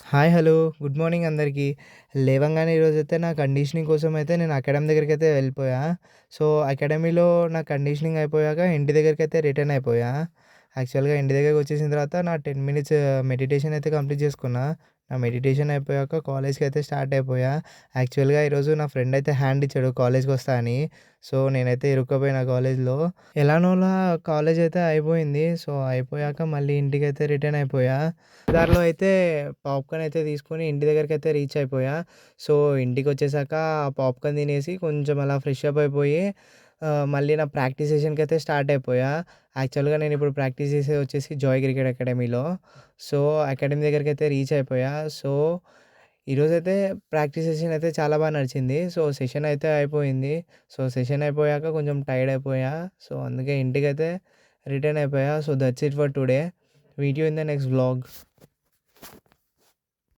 Hi! Hello! Good morning అందరికీ. లేవంగానే ఈరోజైతే నా కండిషనింగ్ కోసమైతే నేను అకాడమీ దగ్గరికైతే వెళ్ళిపోయా. సో, అకాడమీలో నా కండిషనింగ్ అయిపోయాక ఇంటి దగ్గరికైతే రిటర్న్ అయిపోయా. యాక్చువల్‌గా ఇంటి దగ్గరకొచ్చేసిన తర్వాత నా 10 మినిట్స్ మెడిటేషన్ అయితే కంప్లీట్ చేసుకున్నా. నా మెడిటేషన్ అయిపోయాక కాలేజ్‌కైతే స్టార్ట్ అయిపోయా. యాక్చువల్‌గా ఈరోజు నా ఫ్రెండ్ అయితే హ్యాండ్ ఇచ్చాడు కాలేజ్‌కొస్తా అని. సో, నేనైతే ఇరుక్కపోయినా కాలేజ్‌లో. ఎలానోలా కాలేజ్ అయితే అయిపోయింది. సో, అయిపోయాక మళ్ళీ ఇంటికైతే రిటర్న్ అయిపోయా. దారిలో అయితే పాప్‌కార్న్ అయితే తీసుకొని ఇంటి దగ్గరికైతే రీచ్ అయిపోయా. సో, ఇంటికొచ్చేసాక ఆ పాప్‌కార్న్ తినేసి కొంచెం అలా ఫ్రెష్ అప్ అయిపోయి మళ్ళీ నా ప్రాక్టీస్ సెషన్‌కైతే స్టార్ట్ అయిపోయా. యాక్చువల్‌గా నేనిప్పుడు ప్రాక్టీస్ చేసేది వచ్చేసి జాయ్ క్రికెట్ అకాడమీలో. సో, అకాడమీ దగ్గరికైతే రీచ్ అయిపోయా. సో, ఈరోజైతే ప్రాక్టీస్ సెషన్ అయితే చాలా బాగా నడిచింది. సో, సెషన్ అయితే అయిపోయింది. సో, సెషన్ అయిపోయాక కొంచెం టైర్డ్ అయిపోయా. సో, అందుకే ఇంటికైతే రిటర్న్ అయిపోయా. So, that's it for today. Meet you in the next vlog.